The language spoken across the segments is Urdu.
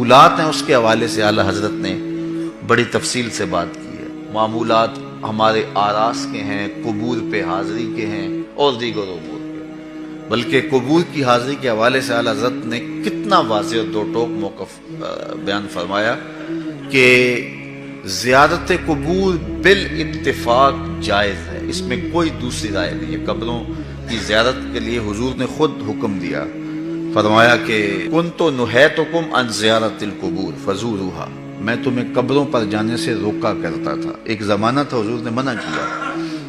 معمولات ہیں اس کے حوالے سے اعلیٰ حضرت نے بڑی تفصیل سے بات کی ہے۔ معمولات ہمارے آراس کے ہیں، قبور پہ حاضری کے ہیں اور دیگر امور کے، بلکہ قبور کی حاضری کے حوالے سے اعلیٰ حضرت نے کتنا واضح اور دو ٹوک موقف بیان فرمایا کہ زیارت قبور بالاتفاق جائز ہے، اس میں کوئی دوسری رائے نہیں ہے۔ قبروں کی زیارت کے لیے حضور نے خود حکم دیا، فرمایا کہ کنت نہیتکم عن زیارت القبور فزوروها، میں تمہیں قبروں پر جانے سے روکا کرتا تھا۔ ایک زمانہ تھا حضور نے منع کیا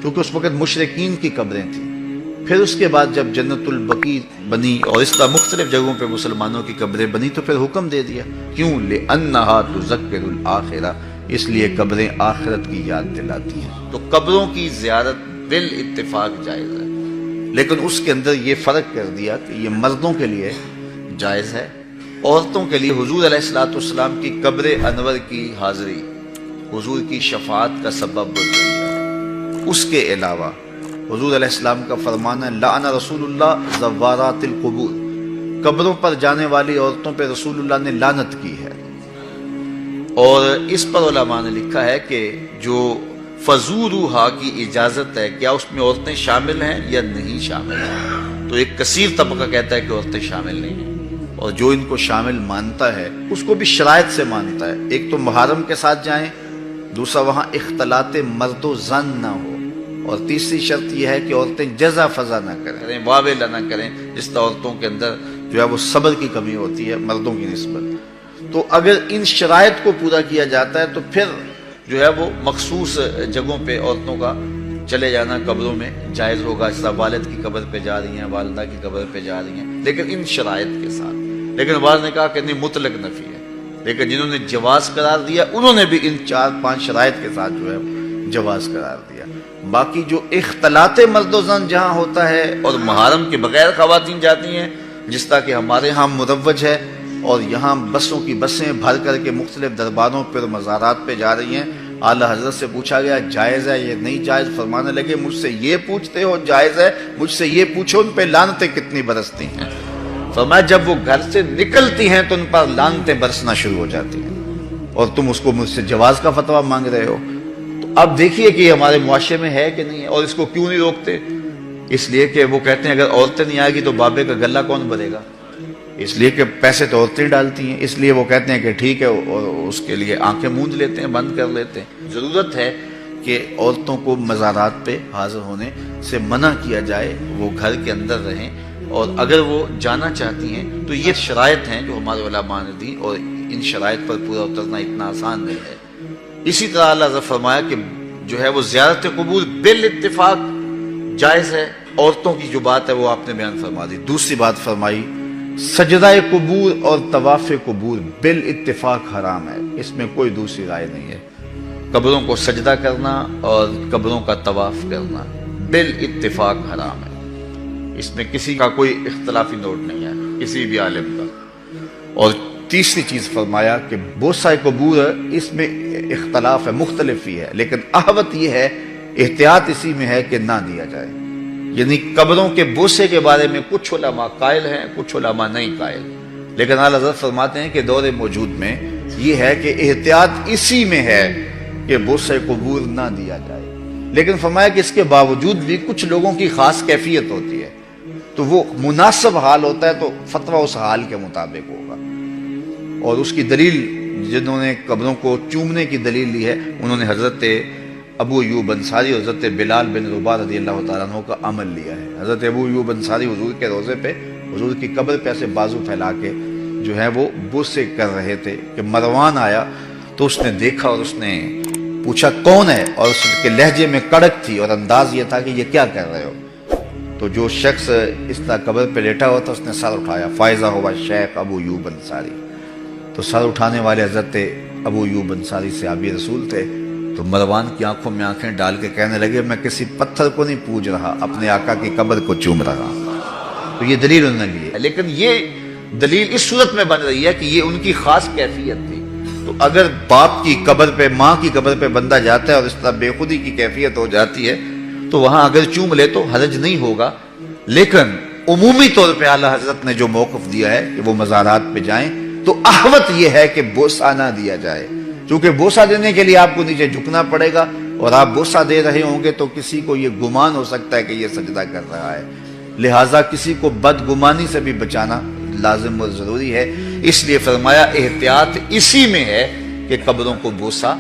کیونکہ اس وقت مشرکین کی قبریں تھیں۔ پھر اس کے بعد جب جنت البقیع بنی اور اس طرح مختلف جگہوں پہ مسلمانوں کی قبریں بنی تو پھر حکم دے دیا، کیوں؟ لأنها تذکر الآخرہ، اس لیے قبریں آخرت کی یاد دلاتی ہیں۔ تو قبروں کی زیارت بالاتفاق جائز ہے، لیکن اس کے اندر یہ فرق کر دیا کہ یہ مردوں کے لیے جائز ہے، عورتوں کے لیے حضور علیہ الصلوۃ والسلام کی قبر انور کی حاضری حضور کی شفاعت کا سبب بن رہی ہے۔ اس کے علاوہ حضور علیہ السلام کا فرمان ہے لعن رسول اللہ زوارات القبور، قبروں پر جانے والی عورتوں پہ رسول اللہ نے لعنت کی ہے۔ اور اس پر علماء نے لکھا ہے کہ جو فزوروہا کی اجازت ہے، کیا اس میں عورتیں شامل ہیں یا نہیں شامل ہیں؟ تو ایک کثیر طبقہ کہتا ہے کہ عورتیں شامل نہیں ہیں، اور جو ان کو شامل مانتا ہے اس کو بھی شرائط سے مانتا ہے۔ ایک تو محرم کے ساتھ جائیں، دوسرا وہاں اختلاط مرد و زن نہ ہو، اور تیسری شرط یہ ہے کہ عورتیں جزا فضا نہ کریں، واویلا نہ کریں، جس طرح عورتوں کے اندر جو ہے وہ صبر کی کمی ہوتی ہے مردوں کی نسبت۔ تو اگر ان شرائط کو پورا کیا جاتا ہے تو پھر جو ہے وہ مخصوص جگہوں پہ عورتوں کا چلے جانا قبروں میں جائز ہوگا، جس طرح والد کی قبر پہ جا رہی ہیں، والدہ کی قبر پہ جا رہی ہیں، لیکن ان شرائط کے ساتھ۔ لیکن بعض نے کہا کہ نہیں، مطلق نفی ہے، لیکن جنہوں نے جواز قرار دیا انہوں نے بھی ان 4-5 شرائط کے ساتھ جو ہے جواز قرار دیا۔ باقی جو اختلاط مرد و زن جہاں ہوتا ہے اور محرم کے بغیر خواتین جاتی ہیں، جس طرح کہ ہمارے ہاں مروج ہے، اور یہاں بسوں کی بسیں بھر کر کے مختلف درباروں پر مزارات پہ جا رہی ہیں، اعلیٰ حضرت سے پوچھا گیا جائز ہے یہ نہیں جائز، فرمانے لگے مجھ سے یہ پوچھتے ہو جائز ہے، مجھ سے یہ پوچھو ان پہ لعنتیں کتنی برستی ہیں۔ فرمایا جب وہ گھر سے نکلتی ہیں تو ان پر لعنتیں برسنا شروع ہو جاتی ہیں، اور تم اس کو مجھ سے جواز کا فتویٰ مانگ رہے ہو۔ تو اب دیکھیے کہ یہ ہمارے معاشرے میں ہے کہ نہیں ہے، اور اس کو کیوں نہیں روکتے؟ اس لیے کہ وہ کہتے ہیں اگر عورتیں نہیں آئے گی تو بابے کا گلہ کون بھرے گا، اس لیے کہ پیسے تو عورتیں ڈالتی ہیں، اس لیے وہ کہتے ہیں کہ ٹھیک ہے، اور اس کے لیے آنکھیں موند لیتے ہیں، بند کر لیتے ہیں۔ ضرورت ہے کہ عورتوں کو مزارات پہ حاضر ہونے سے منع کیا جائے، وہ گھر کے اندر رہیں، اور اگر وہ جانا چاہتی ہیں تو یہ شرائط ہیں جو ہمارے علماء نے دی، اور ان شرائط پر پورا اترنا اتنا آسان نہیں ہے۔ اسی طرح اللہ نے فرمایا کہ جو ہے وہ زیارت قبور بالاتفاق جائز ہے، عورتوں کی جو بات ہے وہ آپ نے بیان فرما دی۔ دوسری بات فرمائی سجدہ قبور اور طواف قبور بالاتفاق حرام ہے، اس میں کوئی دوسری رائے نہیں ہے۔ قبروں کو سجدہ کرنا اور قبروں کا طواف کرنا بالاتفاق حرام ہے، اس میں کسی کا کوئی اختلافی نوٹ نہیں ہے کسی بھی عالم کا۔ اور تیسری چیز فرمایا کہ بوسہ قبور اس میں اختلاف ہے، مختلف ہی ہے، لیکن احوط یہ ہے، احتیاط اسی میں ہے کہ نہ دیا جائے۔ یعنی قبروں کے بوسے کے بارے میں کچھ علماء قائل ہیں، کچھ علماء نہیں قائل، لیکن اعلیٰ حضرت فرماتے ہیں کہ دور موجود میں یہ ہے کہ احتیاط اسی میں ہے کہ بوسہ قبور نہ دیا جائے، لیکن فرمایا کہ اس کے باوجود بھی کچھ لوگوں کی خاص کیفیت ہوتی ہے، تو وہ مناسب حال ہوتا ہے تو فتویٰ اس حال کے مطابق ہوگا۔ اور اس کی دلیل جنہوں نے قبروں کو چومنے کی دلیل لی ہے انہوں نے حضرت ابو ایوب انصاری اور حضرت بلال بن رباح رضی اللہ تعالیٰ عنہ کا عمل لیا ہے۔ حضرت ابو ایوب انصاری حضور کے روضے پہ، حضور کی قبر پہ ایسے بازو پھیلا کے جو ہے وہ بوسے کر رہے تھے کہ مروان آیا تو اس نے دیکھا اور اس نے پوچھا کون ہے، اور اس کے لہجے میں کڑک تھی اور انداز یہ تھا کہ یہ کیا کر رہے ہو۔ تو جو شخص اس طرح قبر پہ لیٹا ہوا تھا اس نے سر اٹھایا، فائزہ ہوا شیخ ابو ایوب انصاری۔ تو سر اٹھانے والے حضرت ابو ایوب انصاری صحابی رسول تھے، تو مروان کی آنکھوں میں آنکھیں ڈال کے کہنے لگے میں کسی پتھر کو نہیں پوج رہا، اپنے آقا کی قبر کو چوم رہا۔ تو یہ دلیل انہوں نے لی ہے، لیکن یہ دلیل اس صورت میں بن رہی ہے کہ یہ ان کی خاص کیفیت تھی۔ تو اگر باپ کی قبر پہ، ماں کی قبر پہ بندہ جاتا ہے اور اس طرح بے خودی کی کیفیت ہو جاتی ہے تو وہاں اگر چوم لے تو حرج نہیں ہوگا، لیکن عمومی طور پہ اعلیٰ حضرت نے جو موقف دیا ہے کہ وہ مزارات پہ جائیں، تو احوط یہ ہے کہ بوسہ نہ دیا جائے، چونکہ بوسہ دینے کے لیے آپ کو نیچے جھکنا پڑے گا، اور آپ بوسہ دے رہے ہوں گے تو کسی کو یہ گمان ہو سکتا ہے کہ یہ سجدہ کر رہا ہے، لہٰذا کسی کو بدگمانی سے بھی بچانا لازم اور ضروری ہے۔ اس لیے فرمایا احتیاط اسی میں ہے کہ قبروں کو بوسہ